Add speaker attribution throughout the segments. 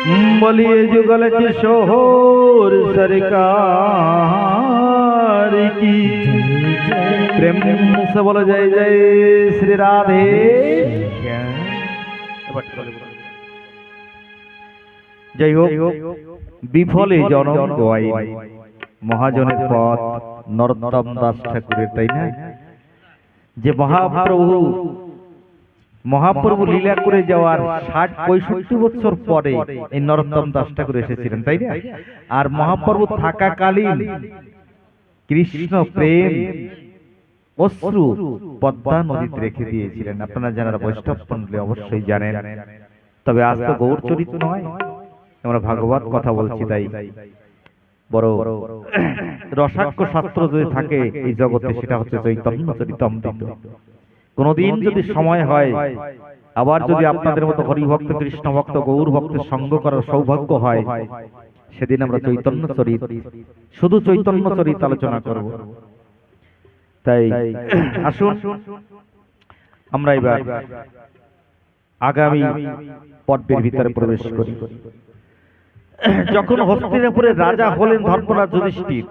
Speaker 1: बोलिए जुगल किशोर सरकार की प्रेम से बोलो जय जय श्री राधे। जय हो विफले जनम गोয়াই মহাজনের পথ নরোত্তম দাস ঠাকুরের, তাই না? যে মহাপ্রভু লীলা করে যাওয়ার ৬০-৬৫ বছর পরে এই নরোত্তম দাস ঠাকুর এসেছিলেন, তাই না? আর মহাপ্রভু থাকাকালীন কৃষ্ণ প্রেম অশ্রু পদ্মা নদীতে রেখে দিয়েছিলেন। আপনারা যারা বৈষ্ণব মণ্ডলী অবশ্যই জানেন। তবে আজ তো গৌর চরিত্র নয়, আমরা ভাগবত কথা বলছি, তাই বড় রসাক্ষ শাস্ত্র যদি থাকে এই জগতে সেটা হচ্ছে চৈতন্য চরিতামৃত। কোনদিন যদি সময় হয়, আবার যদি আপনাদের মতো হরিভক্ত কৃষ্ণ ভক্ত গৌর ভক্তের সঙ্গ করার সৌভাগ্য হয়, সেদিন আমরা চৈতন্য চরিত, শুধু চৈতন্য চরিত আলোচনা করব। তাই আসুন আমরা এবার আগামী পর্বের ভিতরে প্রবেশ করি। যখন হস্তিনাপুরের রাজা হলেন ধর্মরাজ যুধিষ্ঠির,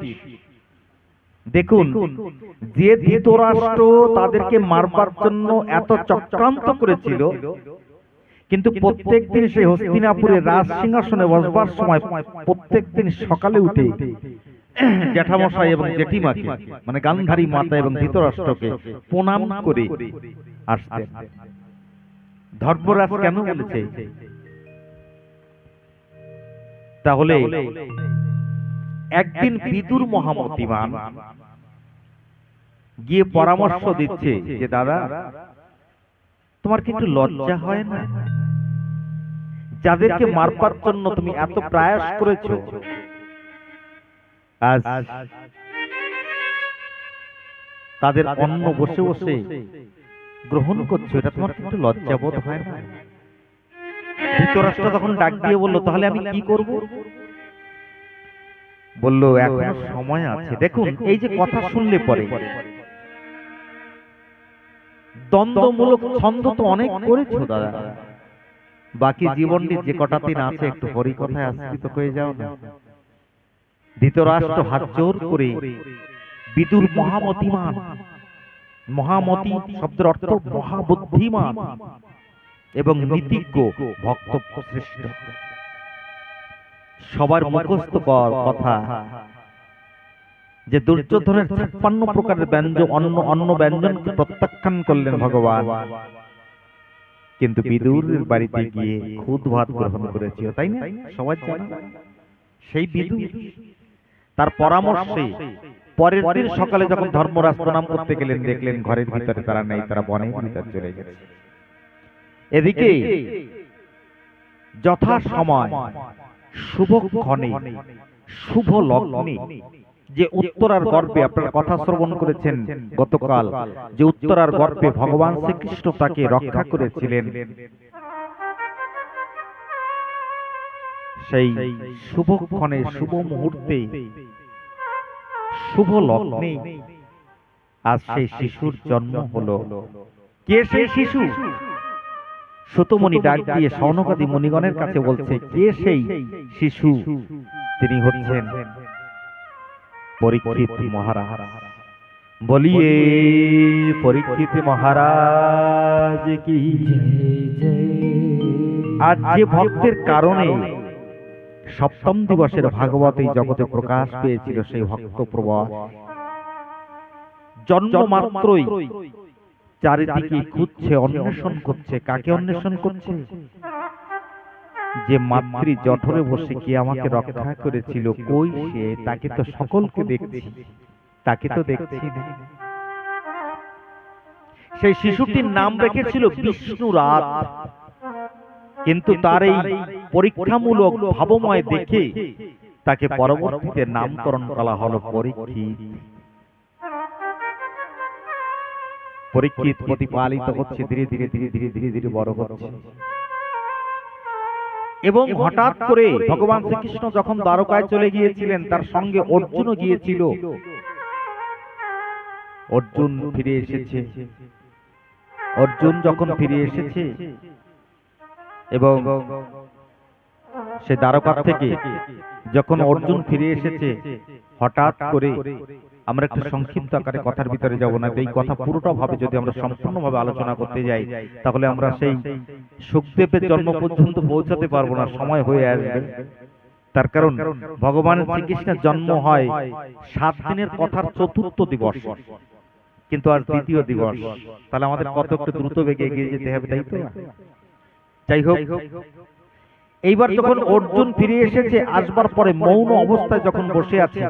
Speaker 1: দেখুন যে ধৃতরাষ্ট্র তাদেরকে মারবার জন্য এত চক্রান্ত করেছিল, কিন্তু প্রত্যেকদিন সেই হস্তিনাপুরের রাজ সিংহাসনে বসবার সময় প্রত্যেকদিন সকালে উঠে জ্যাঠামশাই এবং জেঠিমাকে মানে গান্ধারী মাতা এবং ধৃতরাষ্ট্রকে প্রণাম করে আসতেন। ধর্মরাজ কেন বলেছে? তাহলে একদিন বিদুর মহামতিমান গিয়ে পরামর্শ দিচ্ছে যে দাদা, তোমার কি একটু লজ্জা হয় না? যাদেরকে মারবার জন্য তুমি এত প্রয়াস করেছো, আজ তাদের অন্ন বসে বসে গ্রহণ করছো, এটা তোমার কি একটু লজ্জা বোধ হয় না? ধৃতরাষ্ট্র তখন ডাক দিয়ে বলল, তাহলে আমি কি করব? বলল এখনো সময় আছে। দেখুন এই যে কথা শুনলে পরে দ্বন্দ্বমূলক ছন্দ তো অনেক করেছো দাদা, বাকি জীবনটি যে কটা দিন আছে একটু হরি কথায় আশ্রিত হয়ে যাও না। ধৃতরাষ্ট্র হাত জোর করে বিদুর মহামতিমান, মহামতি শব্দের অর্থ মহাবুদ্ধিমান এবং নীতিজ্ঞ ভক্ত শ্রেষ্ঠ, সবার মুখস্থ কথা যে দুর্যোধনের ৫৬ প্রকারের ব্যঞ্জন অন্ন ব্যঞ্জনকে প্রত্যাখ্যান করলেন ভগবান, কিন্তু বিদুরের বাড়িতে গিয়ে খুদ ভাত গ্রহণ করেছিল, তাই না? সবাই জানে সেই বিদুর। তার পরামর্শে পরের দিন সকালে যখন ধর্মরাজ প্রণাম করতে গেলেন, দেখলেন ঘরের ভিতরে তারা নেই, তারা বনের ভিতরে চলে গেছে। এদিকে যথা সময় শুভক্ষণে শুভ লগ্নে যে উত্তরার গর্ভে, আপনারা কথা শ্রবণ করেছেন গতকাল, যে উত্তরার গর্ভে ভগবান শ্রীকৃষ্ণ তাকে রক্ষা করেছিলেন, সেই শুভক্ষণে শুভ মুহূর্তে শুভ লগ্নে আজ সেই শিশুর জন্ম হলো। কে সেই শিশু? সুতমণি ডাক দিয়ে সৌনকাদি মুনিগণের কাছে বলছে, কে সেই শিশু? তিনি হচ্ছেন পরীক্ষিত মহারাজ। বলিয়ে পরীক্ষিত মহারাজ কি। আজ যে ভক্তের কারণে সপ্তম দিবসের ভাগবত এই জগতে প্রকাশ পেয়েছিল, সেই ভক্ত প্রবাস জন্ম মাত্রই চারিদিকে খুঁজছে, অন্বেষণ করছে। কাকে অন্বেষণ করছে? যে মাতৃ জঠরে বসে কে আমাকে রক্ষা করেছিল, কই সে? তাকে তো সকলকে দেখছি, তাকে তো দেখছি না। সেই শিশুটির নাম রেখেছিল বিষ্ণুরাত, কিন্তু তার এই পরীক্ষামূলক ভাবময় দেখে তাকে পরবর্তীতে নামকরণ করা হলো পরীক্ষিত। পরীক্ষিত প্রতিপালিত হচ্ছে, ধীরে ধীরে ধীরে ধীরে ধীরে ধীরে বড় হচ্ছে। এবং হঠাৎ করে ভগবান শ্রীকৃষ্ণ যখন দ্বারকায় চলে গিয়েছিলেন, তার সঙ্গে অর্জুনও গিয়েছিল। অর্জুন ফিরে এসেছে। অর্জুন যখন ফিরে এসেছে এবং সে দ্বারকা থেকে যখন অর্জুন ফিরে এসেছে, হঠাৎ করে আমরা একটু সংক্ষিপ্ত আকারে কথার ভিতরে যাব না, এই কথা পুরোটা ভাবে যদি আমরা সম্পূর্ণভাবে আলোচনা করতে যাই তাহলে আমরা সেই সুখদেবের জন্ম পর্যন্ত পৌঁছাতে পারবো না, সময় হয়ে আসবে। তার কারণ ভগবান শ্রীকৃষ্ণের জন্ম হয় 7 দিনের কথার চতুর্থ দিবস, কিন্তু আজ দ্বিতীয় দিবস। তাহলে আমাদের কত একটু দ্রুত বেগে এগিয়ে যেতে হবে, তাই তো? যাই হোক, এইবার যখন অর্জুন ফিরে এসেছে, আসবার পরে মৌন অবস্থায় যখন বসে আছে,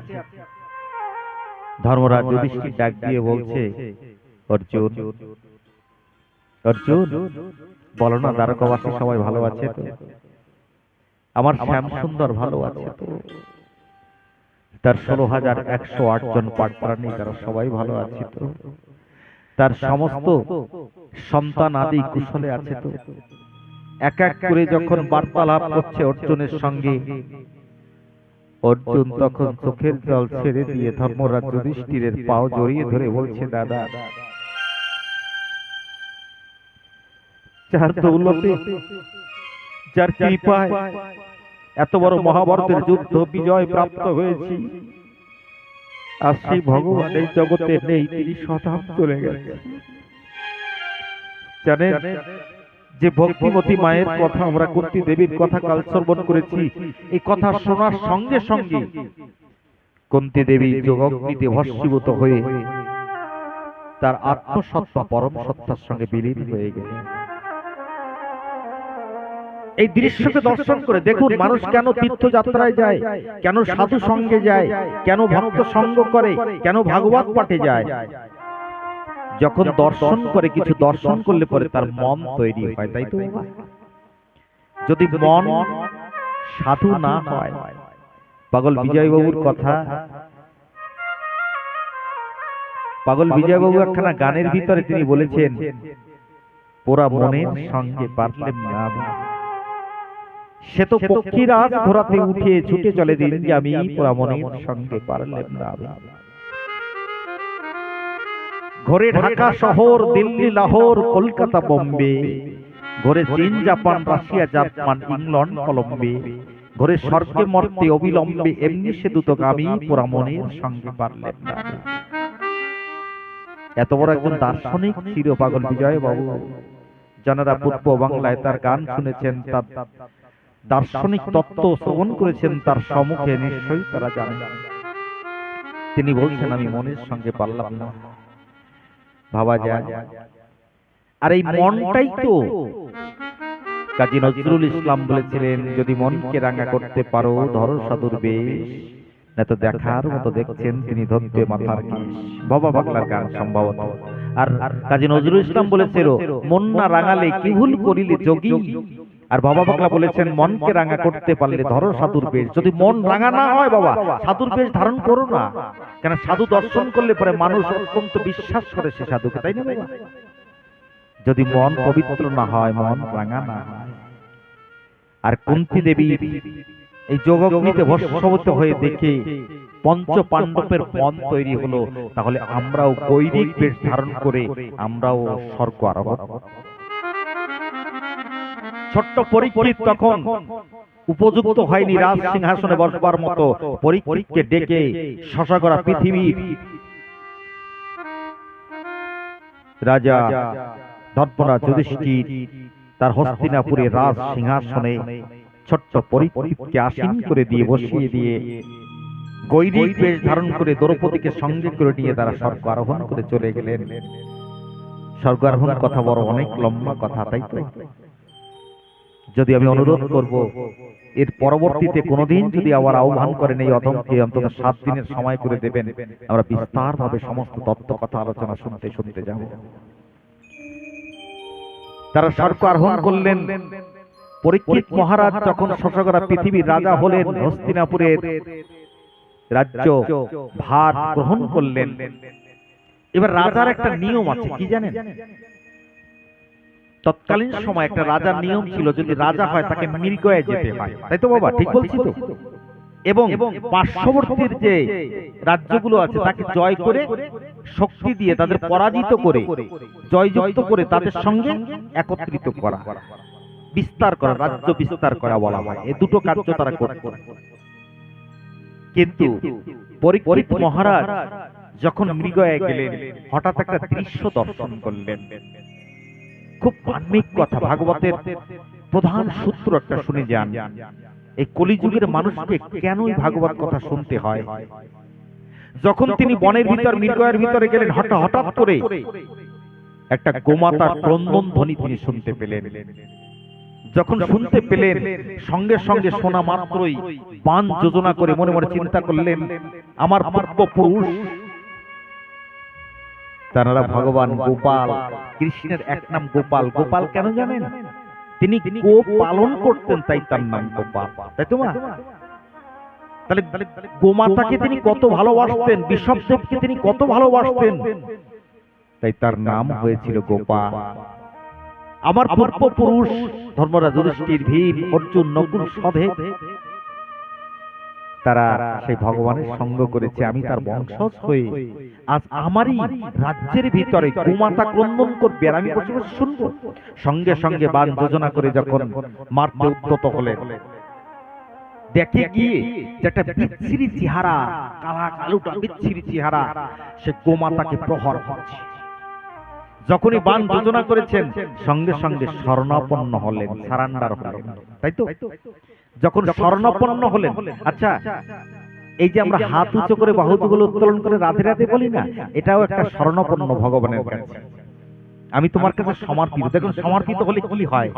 Speaker 1: ধর্মরাজ যুধিষ্ঠির ডাক দিয়ে বলছে, অর্জুন, অর্জুন বলো না দ্বারকাবাসী সবাই ভালো আছে তো? আমার শ্যাম সুন্দর ভালো আছে তো? তার 16,108 জন পাটপ্রাণী তারা সবাই ভালো আছে তো? তার সমস্ত সন্তান আদি কুশলে আছে তো? এক এক করে যখন বার্তালাপ করছে অর্জুনের সঙ্গে, অর্জুন তখন চোখের জল ছেড়ে দিয়ে ধর্মরাজ যুধিষ্ঠিরের পাও জড়িয়ে ধরে বলছে, দাদা, যার দৌলতে, যার কৃপায় এত বড় মহাভারতের যুদ্ধ বিজয় প্রাপ্ত হয়েছি, আর সেই ভগবান এই জগতে নেই, তিনি স্বধাম চলে গেছে। জানেন, যে ভক্তিমতী মায়ের কথা আমরা কুন্তী দেবীর কথা কাল শ্রবণ করেছি, এই কথা শোনার সঙ্গে সঙ্গে কুন্তী দেবী যোগাগ্নিতে ভস্মীভূত হয়ে তার আত্মসত্তা পরম সত্তার সঙ্গে বিলীন হয়ে গেলেন। এই দৃশ্যকে দর্শন করে দেখুন, মানুষ কেন তীর্থযাত্রায় যায়, কেন সাধু সঙ্গে যায়, কেন ভক্ত সঙ্গ করে, কেন ভাগবত পাঠে যায়। যখন দর্শন করে, কিছু দর্শন করলে পরে তার মন তৈরি হয়, তাই তো? যদি মন সাধু না হয়, পাগল বিজয়বাবুর কথা, পাগল বিজয়বাবু একখানা গানের ভিতরে তিনি বলেছেন, পোড়া মনের সঙ্গে পারলেন না, সে তো পক্ষীরাজ ঘোড়াতে উঠে ছুটে চলে দিন যে আমি পোড়া মনের সঙ্গে পারলেন না। ঘরে ঢাকা শহর, দিল্লি, লাহোর, কলকাতা, বোম্বে, ঘরে চীন, জাপান, রাশিয়া, জার্মান, ইংল্যান্ড, কলম্বে, ঘরে স্বর্গে মর্তে অবিলম্বে, এমনি সে দ্রুতগামী পোড়া মনের সঙ্গে পারলেন না। এত বড় একজন দার্শনিক ছিল পাগল বিজয় বাবু। যারা পূর্ব বাংলায় তার গান শুনেছেন, তার দার্শনিক তত্ত্ব শ্রবণ করেছেন, তার সম্মুখে নিশ্চয়ই তারা জানেন। তিনি বলছেন, আমি মনের সঙ্গে পারলাম না, ভাবা যায়। আর এই মনটাই তো কাজী নজরুল ইসলাম বলেছিলেন, যদি মনকে রাঙা করতে পারো ধরো সাধুর বেশ, না তো দেখার মতো দেখছেন তিনি ধরবে মাথার কেশ। বাবা বাংলার গান সম্ভবত। আর কাজী নজরুল ইসলাম বলেছিল, মন না রাঙালে কি ভুল করিলে যোগী। আর বাবা বাংলা বলেছেন, মনকে রাঙা করতে পারলে ধরো সাধুর বেশ। যদি মন রাঙা না হয় বাবা, সাধুর বেশ ধারণ করো না। কেন, সাধু দর্শন করলে পরে মানুষ অত্যন্ত বিশ্বাস করে সে সাধুকে, তাই না বাবা? যদি মন পবিত্র না হয়, মন রাঙা না হয়। আর কুন্তী দেবী এই যোগাগ্নিতে ভস্মীভূত হয়ে দেখে পঞ্চ পাণ্ডবের মন তৈরি হলো, তাহলে আমরাও গৈরিক বেশ ধারণ করে আমরাও স্বর্গ আরোহণ। ছোট্ট পরীক্ষিত তখন উপযুক্ত হয়নি রাজ সিংহাসনে বসবার মতো। পরীক্ষিতকে ডেকে শশাগড়া পৃথিবীর রাজা ধর্মরাজ যুধিষ্ঠির তার হস্তিনাপুরের রাজ সিংহাসনে ছোট্ট পরীক্ষিতকে আসীন করে দিয়ে বসিয়ে দিয়ে গৈরিক বেশ ধারণ করে দ্রৌপদীকে সঙ্গে করে নিয়ে তারা স্বর্গ আরোহণ করে চলে গেলেন। স্বর্গ আরোহণ কথা বড় অনেক লম্বা কথা, তাই তো? যদি আমি অনুরোধ করব, এর পরবর্তীতে কোনোদিন যদি আবার আহ্বান করেন এই অধমকে, অন্তত 7 দিনের সময় করে দেবেন, আমরা বিস্তারভাবে সমস্ত তত্ত্ব কথা আলোচনা শুনতে শুনতে যাব। তারা স্বর্গ আরোহণ করলেন। পরীক্ষিত মহারাজ যখন শশাগড়া পৃথিবীর রাজা হলেন, হস্তিনাপুরের রাজ্য ভার গ্রহণ করলেন। এবার রাজার একটা নিয়ম আছে, কি জানেন? তৎকালীন সময় একটা রাজার নিয়ম ছিল, যদি রাজা হয় তাকে মৃগয়ে যেতে হয়, তাই তো বাবা? ঠিক বলছি তো? এবং পার্শ্ববর্তীর যে রাজ্যগুলো আছে তাকে জয় করে, শক্তি দিয়ে তাদের পরাজিত করে, জয়যুক্ত করে তাদের সঙ্গে একত্রিত করা। বিস্তার করা, রাজ্য বিস্তার করা বলা হয়। এই দুটো কার্য তারা করত। কিন্তু পরীক্ষিত মহারাজ যখন মৃগয়ায় গেলেন, হঠাৎ একটা দৃশ্য দর্শন করলেন। খুব মার্মিক কথা, ভাগবতের প্রধান সূত্র একটা শুনে যান। এই কলিযুগের মানুষকে কেনই ভাগবত কথা শুনতে হয়। যখন তিনি বনের ভিতর মৃগয়ার ভিতরে গেলেন, হঠাৎ করে একটা গোমাতার ক্রন্দন ধ্বনি তিনি শুনতে পেলেন। যখন শুনতে পেলেন, সঙ্গে সঙ্গে শোনা মাত্রই বাণ যোজনা করে মনে মনে চিন্তা করলেন, আমার পূর্বপুরুষ তারা ভগবান গোপাল, কৃষ্ণের এক নাম গোপাল। গোপাল কেন জানেন? তিনি গো পালন করতেন, তাই তার নাম গোপাল, তাই তো মা? তাহলে গোমাতাকে তিনি কত ভালোবাসতেন, বিষবদেবকে তিনি কত ভালোবাসতেন, তাই তার নাম হয়েছিল গোপাল। আমার পূর্বপুরুষ ধর্মরাজ যুধিষ্ঠির, ভীম, অর্জুন, নকুল, সহদেব তারা সেই ভগবানের সঙ্গ করেছে। আমি তার বংশজ হয়ে আজ আমারই রাজ্যের ভিতরে গোমাতা ক্রন্দন করবে, আর আমি বসে বসে শুনবো। সঙ্গে সঙ্গে বাণ যোজনা করে যখন মারতে উদ্যত হলেন, দেখে গিয়ে যেটা বিচ্ছিরি চেহারা, কালা কালুটা বিচ্ছিরি চেহারা, সে গোমাতাকে প্রহার করছে। যখনই বাণ যোজনা করেছেন, সঙ্গে সঙ্গে শরণাপন্ন হলেন, সারান্ডার হলেন, তাই তো? যখন শরণাপন্ন হলেন, আচ্ছা, এই যে আমরা হাত উঁচু করে বাহুগুলো উত্তোলন করে রাধে রাধে বলি না, এটাও একটা শরণাপন্ন ভগবানের কাছে। আমি তোমার কাছে সমর্পিত। দেখুন সমর্পিত হলে কি হয়,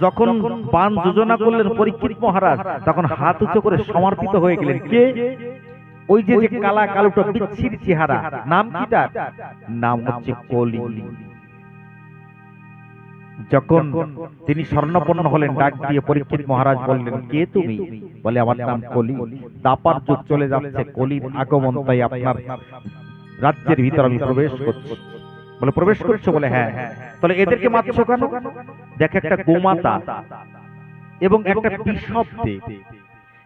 Speaker 1: যখন বাণ যোজনা করলেন পরীক্ষিত মহারাজ, তখন হাত উঁচু করে সমর্পিত হয়ে গেলেন। কে? ওই যে কালা কালুটা বিচ্ছিরি চেহারা, নাম কি তার? নাম হচ্ছে কলি। যখন তিনি শরণাপন্ন হলেন, ডাক দিয়ে পরীক্ষিত মহারাজ বললেন, কে তুমি? বলে, আমার নাম কলি। দাপার যুগ চলে যাচ্ছে, কলির আগমন, তাই আপনার রাজ্যের ভিতর আমি প্রবেশ করছি। বলে, প্রবেশ করছো? বলে, হ্যাঁ। তাহলে এদেরকে মারছো কেন? দেখে একটা গোমাতা এবং একটা বিষবদেব,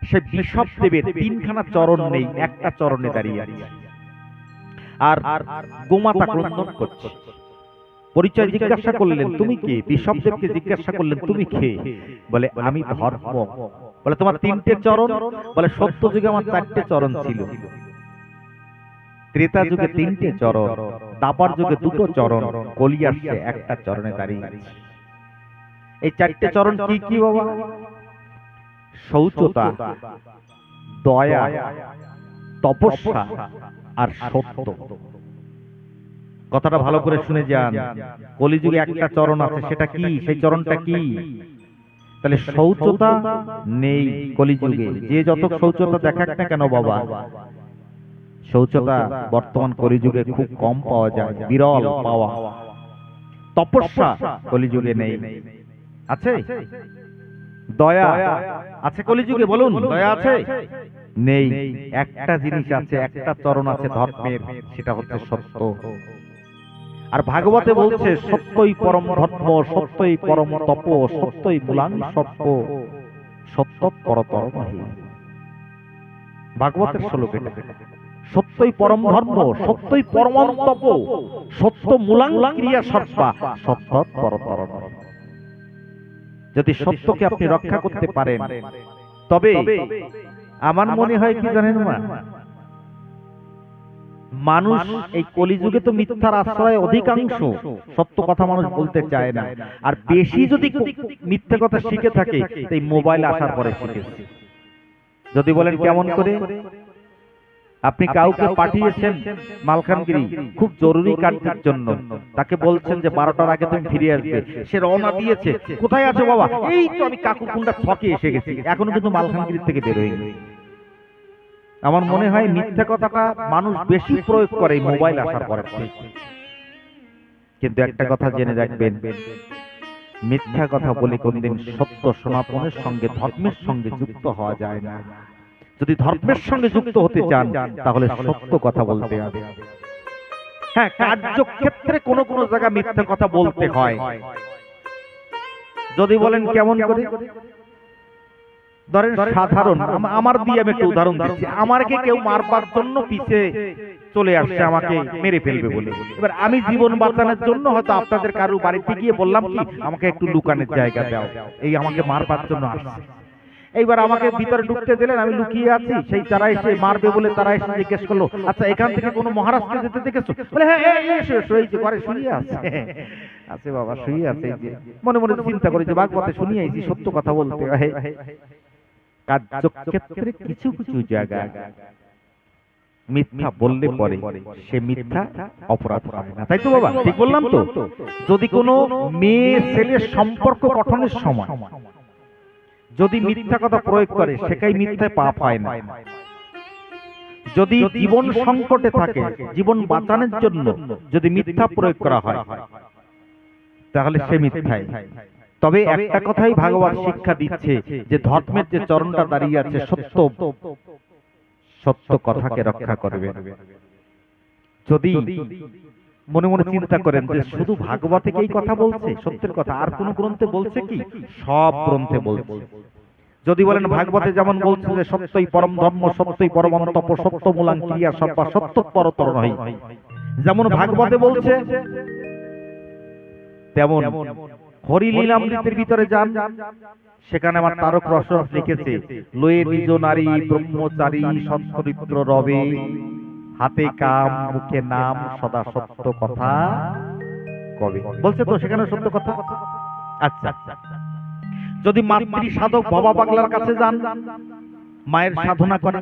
Speaker 1: সে বিষবদেবের তিনখানা চরণ নেই, একটা চরণে দাঁড়িয়ে আছে, আর গোমাতা ক্রন্দন করছে। পরিচয় জিজ্ঞাসা করলেন, তুমি কে? বিষবদেবকে জিজ্ঞাসা করলেন, তুমি কে? বলে, আমি ধর্ম। বলে, তোমার তিনটে চরণ? বলে, সত্য যুগে আমার চারটে চরণ ছিল, ত্রেতা যুগে তিনটে চরণ, দাপার যুগে দুটো চরণ, কলি আসছে একটা চরণে দাঁড়িয়ে আছে। এই চারটে চরণ কি কি বাবা? শৌচতা, দয়া, তপস্যা আর সত্য। কথাটা ভালো করে শুনে যান। কলিযুগে একটা চরণ আছে, সেটা কি? সেই চরণটা কি? তাহলে শৌচতা নেই কলিযুগে। যে যত শৌচতা দেখাক না কেন বাবা, শৌচতা বর্তমান কলিযুগে খুব কম পাওয়া যায়, বিরল পাওয়া। তপস্যা কলিযুগে নেই। আছে? দয়া আছে কলিযুগে? বলুন, দয়া আছে? নেই। একটা জিনিস আছে, একটা চরণ আছে ধর্মের, সেটা হচ্ছে সত্য। আর ভাগবতে বলছে, সত্যই পরম ধর্ম, সত্যই পরম তপ, সত্যই মূলাং সর্প, সত্য পরতরমহি। ভাগবতের শ্লোক এটা। সত্যই পরম ধর্ম, সত্যই পরম তপ, সত্য মূলাং ক্রিয়া সর্পা, সত্য পরতরমহি। যদি সত্যকে আপনি রক্ষা করতে পারেন, তবে আমার মনে হয় কি জানেন মা, মানুষ এই কলিযুগে তো মিথ্যার আশ্রয় অধিকাংশ, সত্য কথা মানুষ বলতে চায় না। আর বেশি যদি মিথ্যে কথা শিখে থাকে, এই মোবাইল আসার পরে শিখেছে। যদি বলেন কেমন করে? আপনি কাউকে পাঠিয়েছেন মালখানগিরি খুব জরুরি কাজের জন্য, তাকে বলছেন যে 12টার আগে তুমি ফিরে আসবে, সে রওনা দিয়েছে। কোথায় আছো বাবা? এই তো আমি কাকুকুন্ডা ছকে এসে গেছি, এখনো কিন্তু মালখানগিরি থেকে বের হয়নি। আমার মনে হয় মিথ্যা কথাটা মানুষ বেশি প্রয়োগ করে মোবাইল আসার পরে। কিন্তু একটা কথা জেনে রাখবেন, মিথ্যা কথা বলে কোনদিন সত্য সনাতনের সঙ্গে, ধর্মের সঙ্গে যুক্ত হওয়া যায় না। যদি ধর্মের সঙ্গে যুক্ত হতে চান, তাহলে সত্য কথা বলতে হবে। হ্যাঁ, কার্যক্ষেত্রে কোনো কোনো জায়গায় মিথ্যা কথা বলতে হয়। যদি বলেন কেমন করে? ধরেন সাধারণ আমার দিয়ে আমি একটা উদাহরণ দিচ্ছি, আমাকে কেউ মারবার জন্য পিছে চলে আসছে আমাকে মেরে ফেলবে বলে। এবার আমি জীবন বাঁচানোর জন্য হয়তো আপনাদের কারো বাড়িতে গিয়ে বললাম কি আমাকে একটু লুকানোর জায়গা দাও, এই আমাকে মারবার জন্য আসছে। এইবার আমাকে ভিতরে ঢুকতে দিলেন, আমি লুকিয়ে আছি, সেই তারা এসে মারবে বলে তারা এসে জিজ্ঞেস করলো, আচ্ছা এখান থেকে কোনো মহারাষ্ট্রে যেতে দেখেছো? বলে হ্যাঁ এই যে ঘরে শুয়ে আছে। আছে বাবা, শুয়ে আছে। এই যে মনে মনে চিন্তা করে যে ভাগবতে শুনিয়ে আইছি, সত্য কথা বলতে হয়। কার্যক্ষেত্রে কিছু কিছু জায়গায় মিথ্যা বললে পরে সে মিথ্যা অপরাধ হয় না, তাই তো বাবা? ঠিক বললাম তো? যদি কোনো মেয়ে ছেলের সম্পর্ক গঠনের সময় যদি মিথ্যা কথা প্রয়োগ করে, সেটাই মিথ্যায় পাপ হয় না। যদি জীবন সংকটে থাকে, জীবন বাঁচানোর জন্য যদি মিথ্যা প্রয়োগ করা হয়, তাহলে সে মিথ্যাই। তবে একটা কথাই ভাগবত শিক্ষা দিচ্ছে যে ধর্মের যে চরণটা দাঁড়িয়ে আছে, সত্য সত্য কথাকে রক্ষা করবে। যদি মনে মনে চিন্তা করেন যে শুধু ভাগবতে এই কথা বলছে সত্যের কথা, আর কোন গ্রন্থে বলছে কি? সব গ্রন্থে বলছে। যদি বলেন ভাগবতে যেমন বলছে যে সত্যই পরম ধর্ম, সত্যই পরম তপ, সত্য মূলাং ক্রিয়া সর্বা সত্যপরতর নহি, যেমন ভাগবতে বলছে, তেমন হরিলীলামৃতের ভিতরে যান, সেখানে আমার তারক রসরস লিখেছে, লয়ে নিজ নারী ব্রহ্মচারী সচ্চরিত্র রবে, হাতে কাম মুখে নাম সদা সত্য কথা কবে। বলছে তো সেখানে সত্য কথা। আচ্ছা, যদি মাতৃ সাধক বাবা পাগলার কাছে যান, মায়ের সাধনা করে,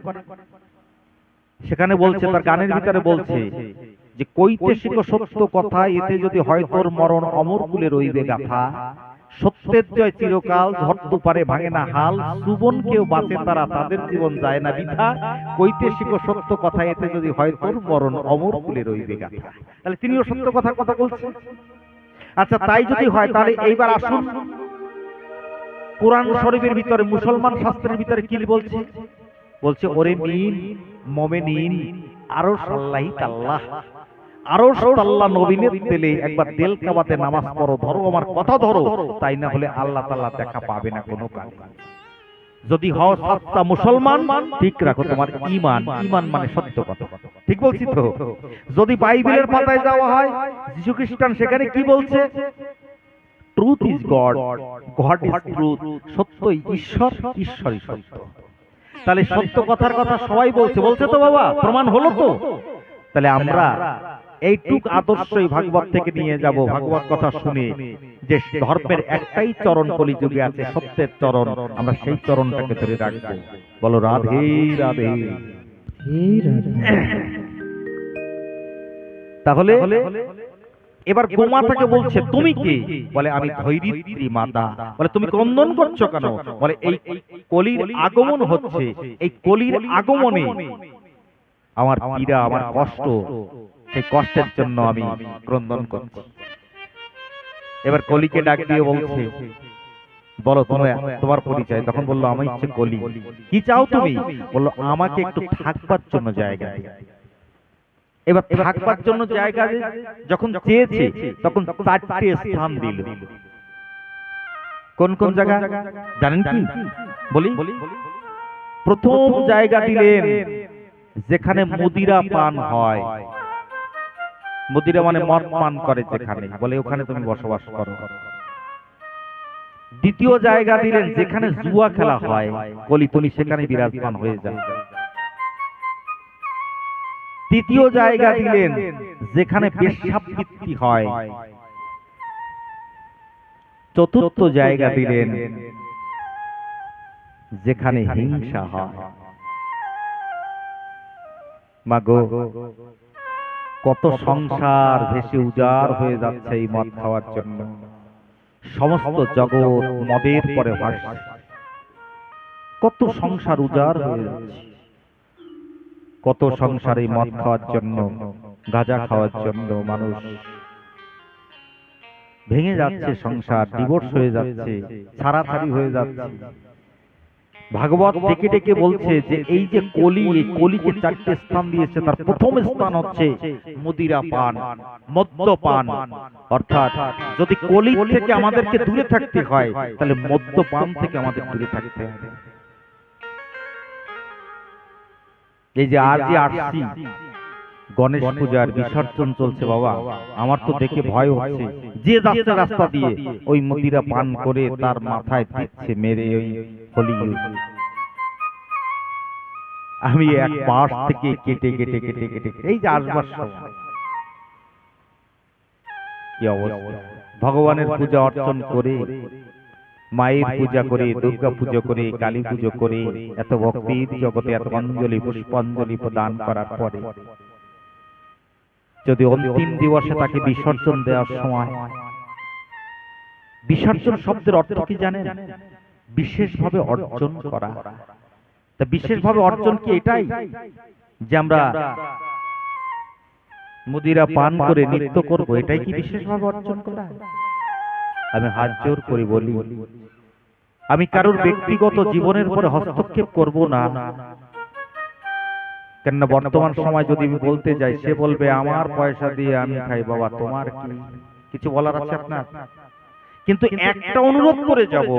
Speaker 1: সেখানে বলছে, তার গানের ভিতরে বলছে যে কইতে শিখো সত্য কথা, এতে যদি হয় তোর মরণ অমর কুলে রইবে গাথা, সত্যের জয় চিরকাল, ঝড় পারে ভাঙে না হাল, সুবন কেউ বাঁচে তারা, তাদের জীবন যায় না বৃথা, কইতে শিখো সত্য কথা, এতে যদি হয় তোর মরণ অমর কুলে রইবে গাথা। তাহলে তিনিও সত্য কথা কথা বলছেন। আচ্ছা, তাই যদি হয় তাহলে এইবার আসুন কোরআন শরীফের ভিতরে, মুসলমান শাস্ত্রের ভিতরে কি বলছে? বলছে ওরে মিন মোমেনিন আরো সাল্লাহি তাল্লাহ, আরো তাল্লাহ নবীনের তেলে একবার তেল কাবাতে নামাজ পড়ো, ধরো আমার কথা ধরো, তাই না হলে আল্লাহ তাআলা দেখা পাবে না কোনো কালে। যদি হও সত্য মুসলমান, ঠিক রাখো তোমার ঈমান, ঈমান মানে সত্য কথা। ঠিক বলছি তো? যদি বাইবেলের পাতায় যাওয়া হয়, যীশু খ্রিস্টান সেখানে কি বলছে? Truth is god, god is truth, সত্যই ঈশ্বর, ঈশ্বরই সত্য। তাহলে সত্য কথার কথা সবাই বলছে, বলছে তো বাবা, প্রমাণ হলো তো? তাহলে আমরা এইটুক আদর্শই ভাগবত থেকে নিয়ে যাব, ভাগবত কথা শুনে যে ধর্মের একটাই চরণ কলিযুগে আছে, সত্যের চরণ, আমরা সেই চরণটাকে ধরে রাখবো। বলো রাধে রাধে। তাহলে এবার গোমাতাকে বলছে তুমি কে? বলে আমি ধৈর্যিত্রী মাতা। বলে তুমি ক্রন্দন করছো কেন? বলে এই কলির আগমন হচ্ছে, এই কলির আগমনে আমার পীড়া, আমার কষ্ট, সেই কষ্টের জন্য আমি ক্রন্দন করছি। এবার কলিকে ডাক দিয়ে বলছে, বলো তোমার পরিচয়। তখন বললো আমি হচ্ছে কলি। কি চাও তুমি? বললো আমাকে একটু থাকবার জন্য জায়গা দিও। এবার থাকবার জন্য জায়গা যখন চেয়েছে, তখন 4টে স্থান দিল। কোন কোন জায়গা জানেন কি? বলি। প্রথম জায়গা দিলেন যেখানে মদিরা পান হয়, মদিরা মানে মদ পান করে যেখানে, বলে ওখানে তুমি বসবাস করো। দ্বিতীয় জায়গা দিলেন যেখানে জুয়া খেলা হয়, কলি তুমি সেখানে বিরাজমান হয়ে যাও। তৃতীয় জায়গা দিলেন যেখানে বেশ্যাবৃত্তি হয়। চতুর্থ জায়গা দিলেন যেখানে হিংসা হয়। মাগো, কত সংসার ভেসে উজাড় হয়ে যাচ্ছে এই মদ খাওয়ার জন্য। সমস্ত জগৎ মদের পরে ভাসছে, কত সংসার উজাড় হয়ে যাচ্ছে, কত সংসার এই মদ খাওয়ার জন্য, গাঁজা খাওয়ার জন্য মানুষ ভেঙে যাচ্ছে, সংসার ডিভোর্স হয়ে যাচ্ছে, ছাড়াছাড়ি হয়ে যাচ্ছে। ভাগবত ডেকে ডেকে বলছে যে এই যে কলি, এই কলিকে 4টে স্থান দিয়েছে। তার প্রথম স্থান হচ্ছে মদিরা পান, মদ্যপান। অর্থাৎ যদি কলি থেকে আমাদেরকে দূরে থাকতে হয়, তাহলে মদ্যপান থেকে আমাদের দূরে থাকতে হবে। এই যে আজ যে আসছি গণেশ পূজার বিসর্জন চলছে বাবা, আমার তো দেখে ভয় হচ্ছে। যে যাচ্ছে রাস্তা দিয়ে ওই মদিরা পান করে তার মাথায় দিচ্ছে মেরে ওই হোলি। আমি এক পাশ থেকে কেটে কেটে কেটে কেটে এই যে আসবার সময় কি অবস্থা। ভগবানের পূজা অর্চন করে, মায়ের পূজা করে, দুর্গা পুজো করে, কালী পুজো করে, এত ভক্তির জগতে এত অঞ্জলি পুষ্পাঞ্জলি প্রদান করার পরে যদি অন্তিম দিবসে তাকে বিসর্জন দেওয়ার সময়, বিসর্জন শব্দের অর্থ কি জানেন? বিশেষভাবে অর্জন করা। তা বিশেষভাবে অর্জন কি এটাই যে আমরা মুদিরা পান করে নৃত্য করব, এটাই কি বিশেষভাবে অর্জন করা? আমি হাত জোর করে বলি, আমি কারোর ব্যক্তিগত জীবনের উপরে হস্তক্ষেপ করব না। কেননা বর্তমান সময় যদি আমি বলতে যাই, সে বলবে আমার পয়সা দিয়ে আমি খাই। বাবা, তোমার কি কিছু বলার আছে আপনার? কিন্তু একটা অনুরোধ করে যাব,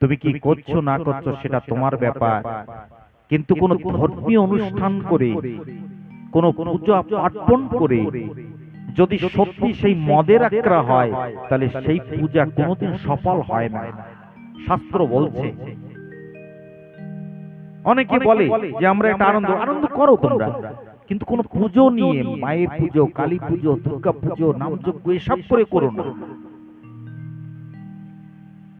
Speaker 1: তুমি কি করছো না করছো সেটা তোমার ব্যাপার, কিন্তু কোন ধর্মীয় অনুষ্ঠান করে, কোন পূজা পার্বণ করে যদি সত্যি সেই মদের আক্রা হয়, তাহলে সেই পূজা কোনোদিন সফল হয় না। শাস্ত্র বলছে। অনেকে বলে যে আমরা একটা আনন্দ আনন্দ করো তোমরা, কিন্তু কোন পুজো নিয়ে, মায়ের পুজো, কালী পুজো, দুর্গা পুজো, নামযজ্ঞ এসব করে করো না।